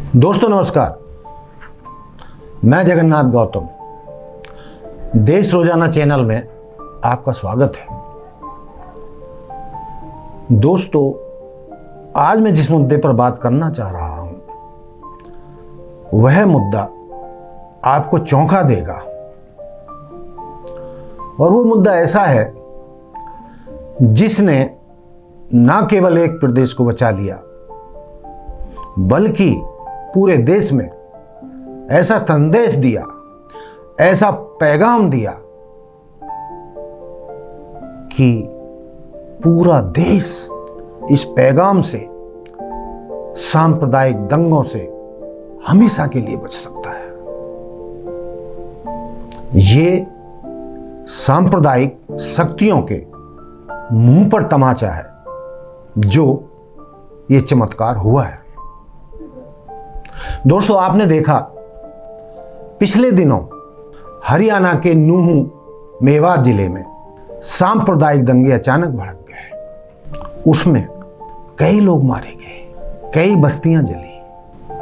दोस्तों नमस्कार, मैं जगन्नाथ गौतम। देश रोजाना चैनल में आपका स्वागत है। दोस्तों, आज मैं जिस मुद्दे पर बात करना चाह रहा हूं वह मुद्दा आपको चौंका देगा। और वो मुद्दा ऐसा है जिसने न केवल एक प्रदेश को बचा लिया बल्कि पूरे देश में ऐसा संदेश दिया, ऐसा पैगाम दिया कि पूरा देश इस पैगाम से, सांप्रदायिक दंगों से हमेशा के लिए बच सकता है। ये सांप्रदायिक शक्तियों के मुंह पर तमाचा है जो ये चमत्कार हुआ है। दोस्तों, आपने देखा पिछले दिनों हरियाणा के नूह मेवात जिले में सांप्रदायिक दंगे अचानक भड़क गए। उसमें कई लोग मारे गए, कई बस्तियां जली,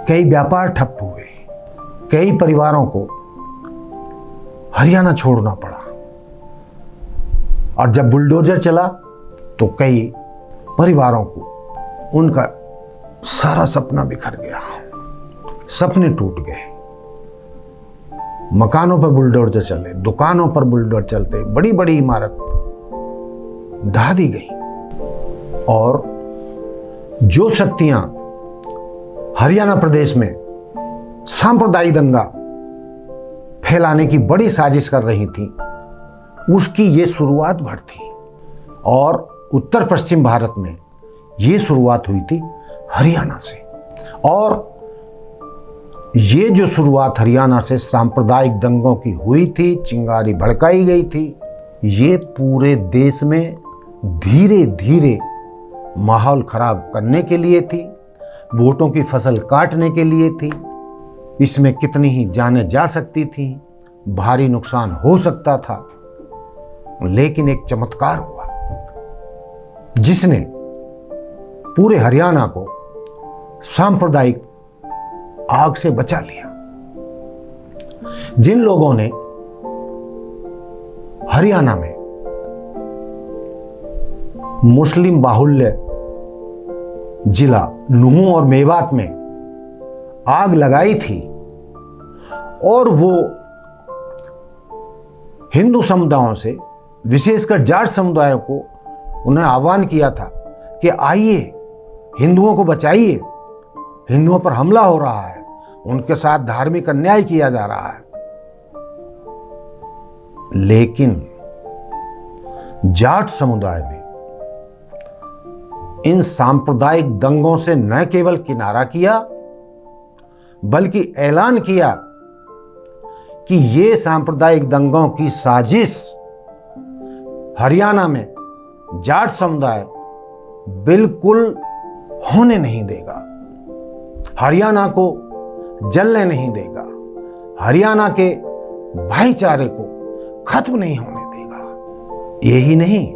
कई व्यापार ठप हुए, कई परिवारों को हरियाणा छोड़ना पड़ा। और जब बुलडोजर चला तो कई परिवारों को उनका सारा सपना बिखर गया, सपने टूट गए। मकानों पर बुलडोजर चले, दुकानों पर बुलडोजर चलते, बड़ी बड़ी इमारत ढा दी गई। और जो शक्तियां हरियाणा प्रदेश में सांप्रदायिक दंगा फैलाने की बड़ी साजिश कर रही थी, उसकी ये शुरुआत भर थी। और उत्तर पश्चिम भारत में ये शुरुआत हुई थी हरियाणा से। और ये जो शुरुआत हरियाणा से सांप्रदायिक दंगों की हुई थी, चिंगारी भड़काई गई थी, ये पूरे देश में धीरे धीरे माहौल खराब करने के लिए थी, वोटों की फसल काटने के लिए थी। इसमें कितनी ही जानें जा सकती थी, भारी नुकसान हो सकता था, लेकिन एक चमत्कार हुआ जिसने पूरे हरियाणा को सांप्रदायिक आग से बचा लिया। जिन लोगों ने हरियाणा में मुस्लिम बाहुल्य जिला नूह और मेवात में आग लगाई थी और वो हिंदू समुदायों से, विशेषकर जाट समुदायों को उन्हें आह्वान किया था कि आइए, हिंदुओं को बचाइए, हिंदुओं पर हमला हो रहा है, उनके साथ धार्मिक अन्याय किया जा रहा है। लेकिन जाट समुदाय ने इन सांप्रदायिक दंगों से न केवल किनारा किया बल्कि ऐलान किया कि ये सांप्रदायिक दंगों की साजिश हरियाणा में जाट समुदाय बिल्कुल होने नहीं देगा, हरियाणा को जलने नहीं देगा, हरियाणा के भाईचारे को खत्म नहीं होने देगा। यही नहीं,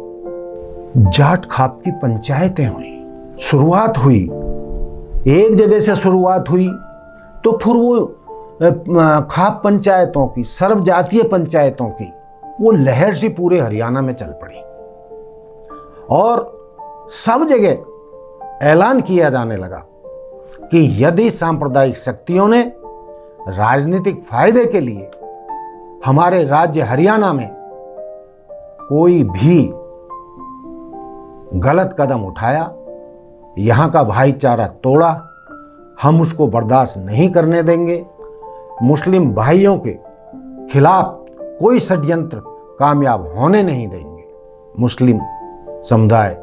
जाट खाप की पंचायतें हुई, शुरुआत हुई, एक जगह से शुरुआत हुई तो फिर वो खाप पंचायतों की, सर्व जातीय पंचायतों की वो लहर सी पूरे हरियाणा में चल पड़ी। और सब जगह ऐलान किया जाने लगा कि यदि सांप्रदायिक शक्तियों ने राजनीतिक फायदे के लिए हमारे राज्य हरियाणा में कोई भी गलत कदम उठाया, यहां का भाईचारा तोड़ा, हम उसको बर्दाश्त नहीं करने देंगे। मुस्लिम भाइयों के खिलाफ कोई षड्यंत्र कामयाब होने नहीं देंगे। मुस्लिम समुदाय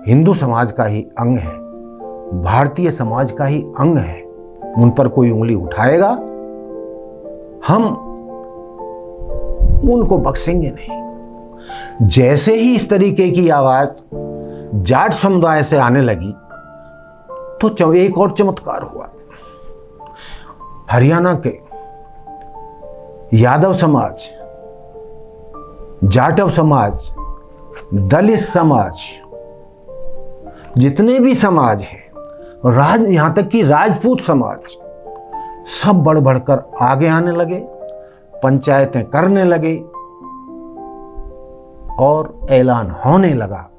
हिंदू समाज का ही अंग है, भारतीय समाज का ही अंग है। उन पर कोई उंगली उठाएगा, हम उनको बख्शेंगे नहीं। जैसे ही इस तरीके की आवाज जाट समुदाय से आने लगी तो एक और चमत्कार हुआ। हरियाणा के यादव समाज, जाटव समाज, दलित समाज, जितने भी समाज हैं, यहां तक कि राजपूत समाज, सब बढ़ बढ़कर आगे आने लगे, पंचायतें करने लगे और ऐलान होने लगा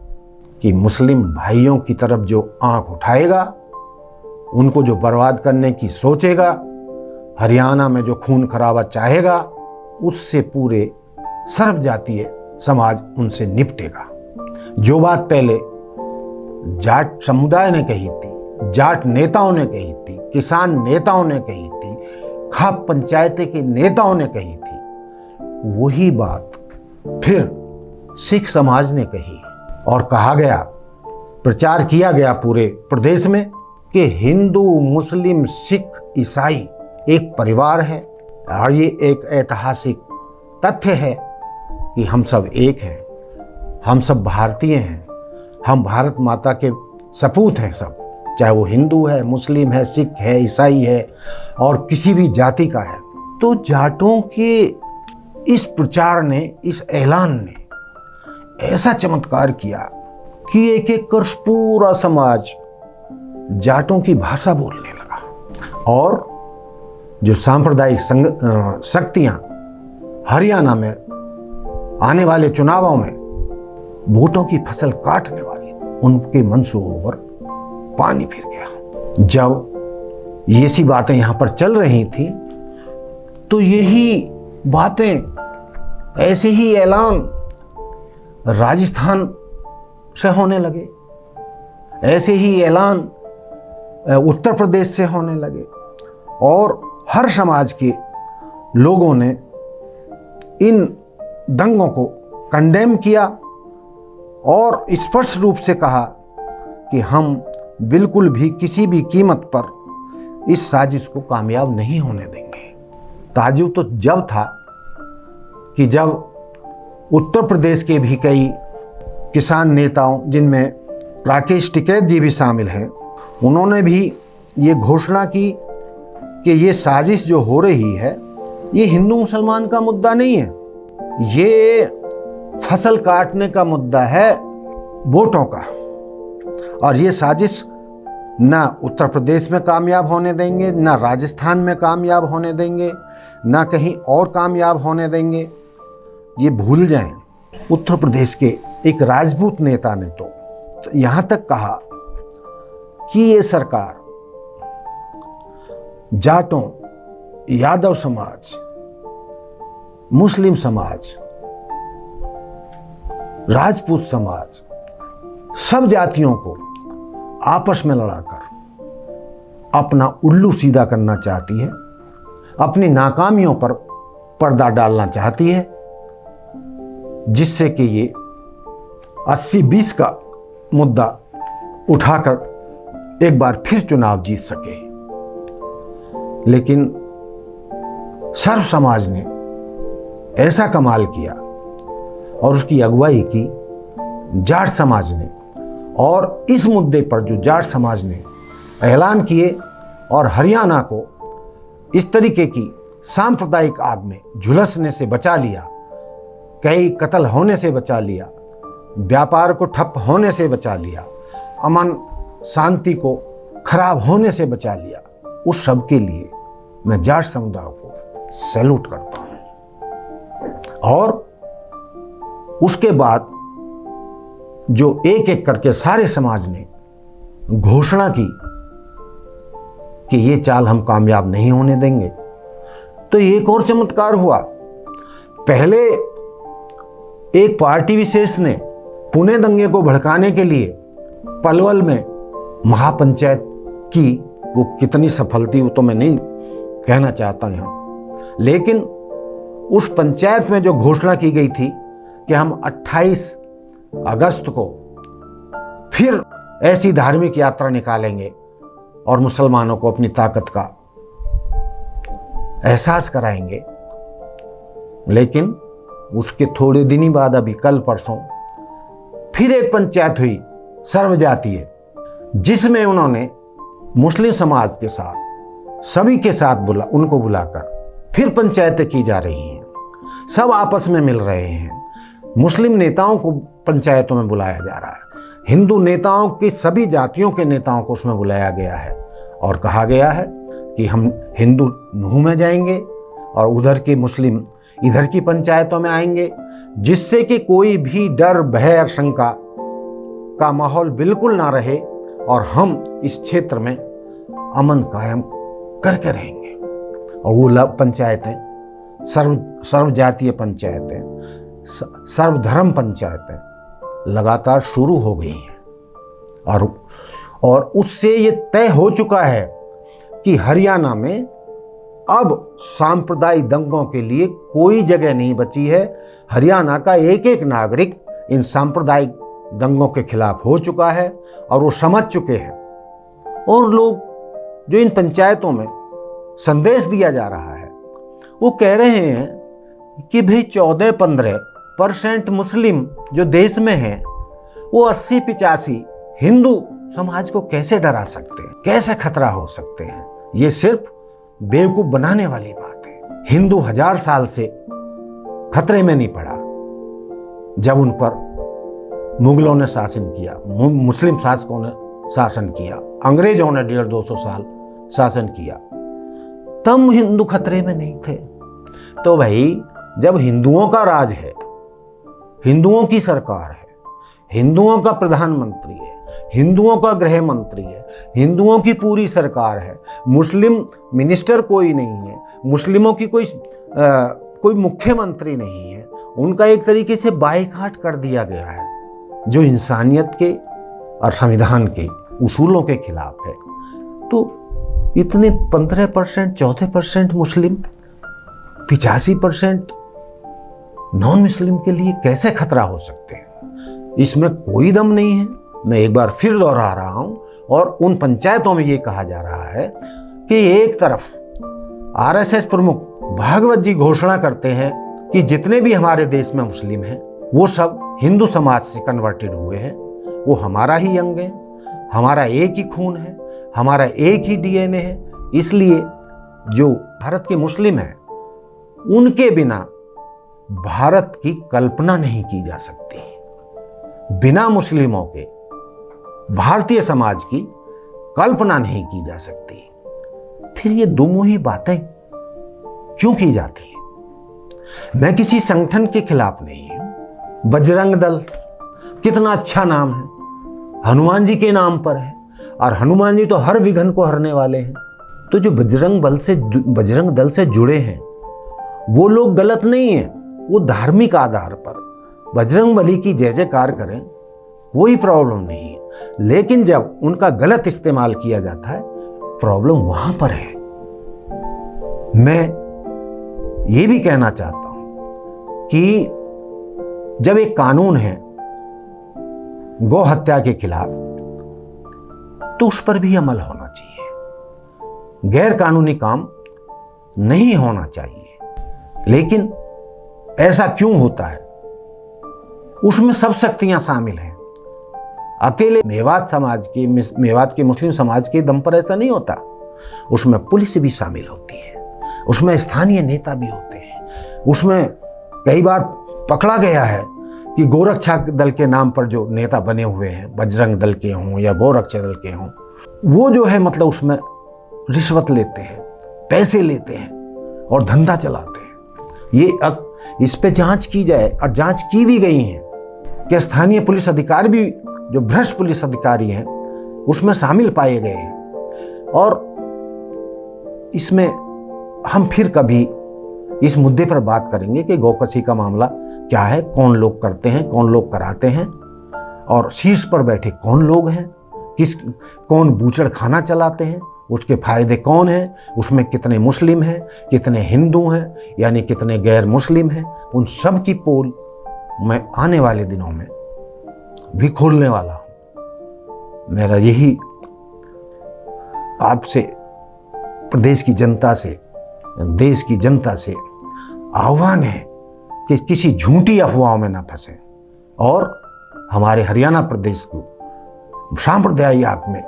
कि मुस्लिम भाइयों की तरफ जो आंख उठाएगा, उनको जो बर्बाद करने की सोचेगा, हरियाणा में जो खून खराबा चाहेगा, उससे पूरे सर्व जातीय समाज उनसे निपटेगा। जो बात पहले जाट समुदाय ने कही थी, जाट नेताओं ने कही थी, किसान नेताओं ने कही थी, खाप पंचायतें के नेताओं ने कही थी, वही बात फिर सिख समाज ने कही और कहा गया, प्रचार किया गया पूरे प्रदेश में कि हिंदू, मुस्लिम, सिख, ईसाई एक परिवार है और ये एक ऐतिहासिक तथ्य है कि हम सब एक हैं, हम सब भारतीय हैं, हम भारत माता के सपूत हैं सब, चाहे वो हिंदू है, मुस्लिम है, सिख है, ईसाई है और किसी भी जाति का है। तो जाटों के इस प्रचार ने, इस ऐलान ने ऐसा चमत्कार किया कि एक एक कर पूरा समाज जाटों की भाषा बोलने लगा और जो सांप्रदायिक शक्तियां हरियाणा में आने वाले चुनावों में वोटों की फसल काटने वाली, उनके मंसूबों पर पानी फिर गया। जब ये सी बातें यहां पर चल रही थी तो यही बातें, ऐसे ही ऐलान राजस्थान से होने लगे, ऐसे ही ऐलान उत्तर प्रदेश से होने लगे और हर समाज के लोगों ने इन दंगों को कंडेम किया और स्पष्ट रूप से कहा कि हम बिल्कुल भी किसी भी कीमत पर इस साजिश को कामयाब नहीं होने देंगे। ताजुब तो जब था कि जब उत्तर प्रदेश के भी कई किसान नेताओं, जिनमें राकेश टिकैत जी भी शामिल हैं, उन्होंने भी ये घोषणा की कि ये साजिश जो हो रही है ये हिंदू मुसलमान का मुद्दा नहीं है, ये फसल काटने का मुद्दा है वोटों का, और ये साजिश ना उत्तर प्रदेश में कामयाब होने देंगे, ना राजस्थान में कामयाब होने देंगे, ना कहीं और कामयाब होने देंगे। ये भूल जाएं। उत्तर प्रदेश के एक राजपूत नेता ने तो यहां तक कहा कि ये सरकार जाटों, यादव समाज, मुस्लिम समाज, राजपूत समाज, सब जातियों को आपस में लड़ाकर अपना उल्लू सीधा करना चाहती है, अपनी नाकामियों पर पर्दा डालना चाहती है, जिससे कि ये 80-20 का मुद्दा उठाकर एक बार फिर चुनाव जीत सके। लेकिन सर्व समाज ने ऐसा कमाल किया और उसकी अगुवाई की जाट समाज ने, और इस मुद्दे पर जो जाट समाज ने ऐलान किए और हरियाणा को इस तरीके की सांप्रदायिक आग में झुलसने से बचा लिया, कई कत्ल होने से बचा लिया, व्यापार को ठप होने से बचा लिया, अमन शांति को खराब होने से बचा लिया, उस सब के लिए मैं जाट समुदाय को सैल्यूट करता हूं। और उसके बाद जो एक एक करके सारे समाज ने घोषणा की कि ये चाल हम कामयाब नहीं होने देंगे, तो एक और चमत्कार हुआ। पहले एक पार्टी विशेष ने पुणे दंगे को भड़काने के लिए पलवल में महापंचायत की, वो कितनी सफल थी वो तो मैं नहीं कहना चाहता यहाँ, लेकिन उस पंचायत में जो घोषणा की गई थी कि हम 28 अगस्त को फिर ऐसी धार्मिक यात्रा निकालेंगे और मुसलमानों को अपनी ताकत का एहसास कराएंगे, लेकिन उसके थोड़े दिन ही बाद अभी कल परसों फिर एक पंचायत हुई सर्वजातीय, जिसमें उन्होंने मुस्लिम समाज के साथ, सभी के साथ उनको बुलाकर फिर पंचायतें की जा रही हैं, सब आपस में मिल रहे हैं। मुस्लिम नेताओं को पंचायतों में बुलाया जा रहा है, हिंदू नेताओं की, सभी जातियों के नेताओं को उसमें बुलाया गया है और कहा गया है कि हम हिंदू नूह में जाएंगे और उधर के मुस्लिम इधर की पंचायतों में आएंगे, जिससे कि कोई भी डर भय और शंका का माहौल बिल्कुल ना रहे और हम इस क्षेत्र में अमन कायम करके रहेंगे। और वो पंचायतें सर्वजातीय पंचायतें, सर्वधर्म पंचायतें लगातार शुरू हो गई हैं और उससे ये तय हो चुका है कि हरियाणा में अब सांप्रदायिक दंगों के लिए कोई जगह नहीं बची है। हरियाणा का एक एक नागरिक इन सांप्रदायिक दंगों के खिलाफ हो चुका है और वो समझ चुके हैं। और लोग जो इन पंचायतों में संदेश दिया जा रहा है वो कह रहे हैं कि भाई 14-15% मुस्लिम जो देश में हैं वो 80-85 हिंदू समाज को कैसे डरा सकते हैं, कैसे खतरा हो सकते हैं। ये सिर्फ बेवकूफ बनाने वाली बात है। हिंदू 1000 साल से खतरे में नहीं पड़ा। जब उन पर मुगलों ने शासन किया, मुस्लिम शासकों ने शासन किया, अंग्रेजों ने 150-200 साल शासन किया, तब हिंदू खतरे में नहीं थे। तो भाई जब हिंदुओं का राज है, हिंदुओं की सरकार है, हिंदुओं का प्रधानमंत्री है, हिंदुओं का गृह मंत्री है, हिंदुओं की पूरी सरकार है, मुस्लिम मिनिस्टर कोई नहीं है, मुस्लिमों की कोई मुख्यमंत्री नहीं है, उनका एक तरीके से बायकॉट कर दिया गया है, जो इंसानियत के और संविधान के उसूलों के खिलाफ है। तो इतने 15%, 14% मुस्लिम, 85% नॉन मुस्लिम के लिए कैसे खतरा हो सकते हैं? इसमें कोई दम नहीं है। मैं एक बार फिर दोहरा रहा हूं। और उन पंचायतों में ये कहा जा रहा है कि एक तरफ आरएसएस प्रमुख भागवत जी घोषणा करते हैं कि जितने भी हमारे देश में मुस्लिम हैं वो सब हिंदू समाज से कन्वर्टेड हुए हैं, वो हमारा ही अंग है, हमारा एक ही खून है, हमारा एक ही डीएनए है। इसलिए जो भारत के मुस्लिम हैं उनके बिना भारत की कल्पना नहीं की जा सकती। बिना मुस्लिमों के भारतीय समाज की कल्पना नहीं की जा सकती। फिर ये दोमुही बातें क्यों की जाती हैं? मैं किसी संगठन के खिलाफ नहीं हूं। बजरंग दल कितना अच्छा नाम है, हनुमान जी के नाम पर है और हनुमान जी तो हर विघ्न को हरने वाले हैं। तो जो बजरंग दल से जुड़े हैं वो लोग गलत नहीं हैं, वो धार्मिक आधार पर बजरंग बली की जय जयकार करें, कोई प्रॉब्लम नहीं है। लेकिन जब उनका गलत इस्तेमाल किया जाता है, प्रॉब्लम वहां पर है। मैं ये भी कहना चाहता हूं कि जब एक कानून है गौ हत्या के खिलाफ, तो उस पर भी अमल होना चाहिए। गैर कानूनी काम नहीं होना चाहिए। लेकिन ऐसा क्यों होता है? उसमें सब शक्तियां शामिल हैं। अकेले मेवात के मुस्लिम समाज के दम पर ऐसा नहीं होता। उसमें पुलिस भी शामिल होती है, उसमें स्थानीय नेता भी होते हैं। उसमें कई बार पकड़ा गया है कि गोरक्षा दल के नाम पर जो नेता बने हुए हैं, बजरंग दल के हों या गोरक्षा दल के हों, वो जो है मतलब उसमें रिश्वत लेते हैं, पैसे लेते हैं और धंधा चलाते हैं। इस पे जांच की जाए, और जांच की भी गई है कि स्थानीय पुलिस अधिकारी भी जो भ्रष्ट पुलिस अधिकारी हैं उसमें शामिल पाए गए हैं। और इसमें हम फिर कभी इस मुद्दे पर बात करेंगे कि गौकशी का मामला क्या है, कौन लोग करते हैं, कौन लोग कराते हैं, और शीर्ष पर बैठे कौन लोग हैं, कौन बूचड़ खाना चलाते हैं, उसके फायदे कौन हैं, उसमें कितने मुस्लिम हैं, कितने हिंदू हैं, यानी कितने गैर मुस्लिम हैं। उन सब की पोल मैं आने वाले दिनों में भी खोलने वाला हूं। मेरा यही आपसे, प्रदेश की जनता से, देश की जनता से आह्वान है कि किसी झूठी अफवाहों में ना फंसे और हमारे हरियाणा प्रदेश को सांप्रदायिक आग में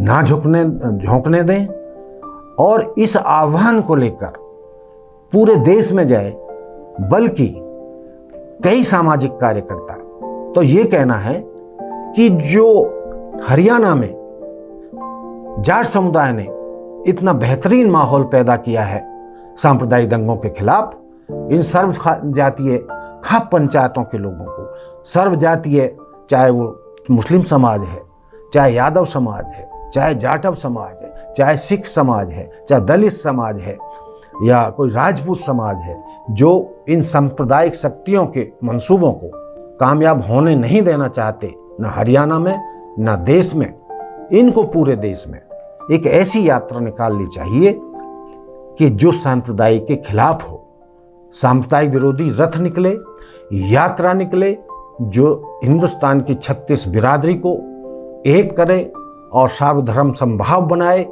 ना झोंकने दें। और इस आह्वान को लेकर पूरे देश में जाए, बल्कि कई सामाजिक कार्यकर्ता तो ये कहना है कि जो हरियाणा में जाट समुदाय ने इतना बेहतरीन माहौल पैदा किया है सांप्रदायिक दंगों के खिलाफ। इन सर्व जातीय खाप पंचायतों के लोगों को, सर्व जातीय, चाहे वो मुस्लिम समाज है, चाहे यादव समाज है, चाहे जाटव समाज है, चाहे सिख समाज है, चाहे दलित समाज है, या कोई राजपूत समाज है, जो इन सांप्रदायिक शक्तियों के मंसूबों को कामयाब होने नहीं देना चाहते, न हरियाणा में न देश में, इनको पूरे देश में एक ऐसी यात्रा निकालनी चाहिए कि जो सांप्रदायिक के खिलाफ हो। सांप्रदायिक विरोधी रथ निकले, यात्रा निकले, जो हिंदुस्तान की 36 बिरादरी को एक करे और सार्वधर्म समभाव बनाए।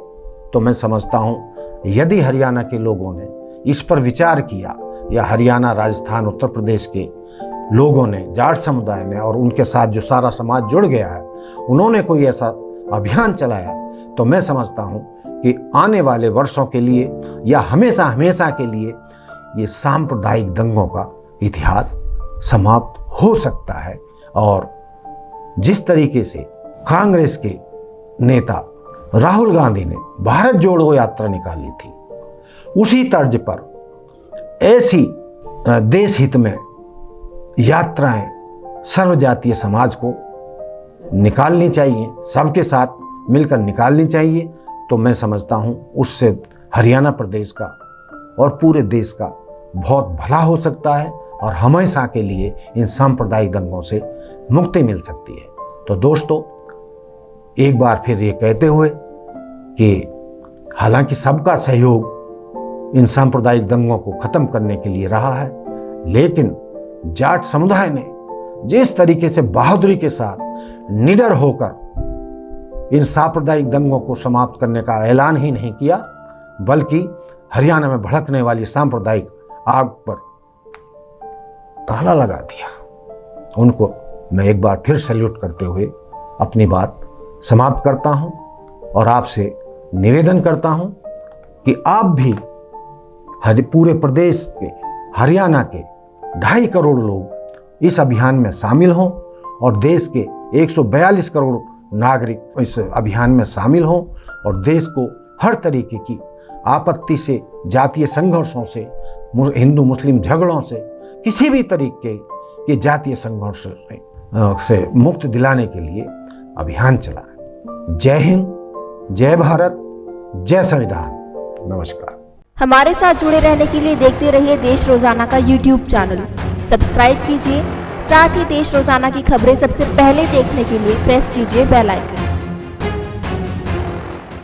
तो मैं समझता हूँ यदि हरियाणा के लोगों ने इस पर विचार किया, या हरियाणा, राजस्थान, उत्तर प्रदेश के लोगों ने, जाट समुदाय ने, और उनके साथ जो सारा समाज जुड़ गया है, उन्होंने कोई ऐसा अभियान चलाया, तो मैं समझता हूँ कि आने वाले वर्षों के लिए या हमेशा हमेशा के लिए ये सांप्रदायिक दंगों का इतिहास समाप्त हो सकता है। और जिस तरीके से कांग्रेस के नेता राहुल गांधी ने भारत जोड़ो यात्रा निकाली थी, उसी तर्ज पर ऐसी देश हित में यात्राएं सर्वजातीय समाज को निकालनी चाहिए, सबके साथ मिलकर निकालनी चाहिए। तो मैं समझता हूं उससे हरियाणा प्रदेश का और पूरे देश का बहुत भला हो सकता है और हमेशा के लिए इन सांप्रदायिक दंगों से मुक्ति मिल सकती है। तो दोस्तों, एक बार फिर ये कहते हुए कि हालांकि सबका सहयोग इन सांप्रदायिक दंगों को खत्म करने के लिए रहा है, लेकिन जाट समुदाय ने जिस तरीके से बहादुरी के साथ निडर होकर इन सांप्रदायिक दंगों को समाप्त करने का ऐलान ही नहीं किया, बल्कि हरियाणा में भड़कने वाली सांप्रदायिक आग पर ताला लगा दिया, उनको मैं एक बार फिर सैल्यूट करते हुए अपनी बात समाप्त करता हूं और आपसे निवेदन करता हूं कि आप भी पूरे प्रदेश के, हरियाणा के 2.5 करोड़ लोग इस अभियान में शामिल हों और देश के 142 करोड़ नागरिक इस अभियान में शामिल हों और देश को हर तरीके की आपत्ति से, जातीय संघर्षों से, हिंदू मुस्लिम झगड़ों से, किसी भी तरीके के जातीय संघर्ष से मुक्त दिलाने के लिए अभियान चलाएं। जय हिंद, जय भारत, जय संविधान। नमस्कार। हमारे साथ जुड़े रहने के लिए देखते रहिए देश रोजाना का यूट्यूब चैनल। सब्सक्राइब कीजिए, साथ ही देश रोजाना की खबरें सबसे पहले देखने के लिए प्रेस कीजिए बेल आइकन।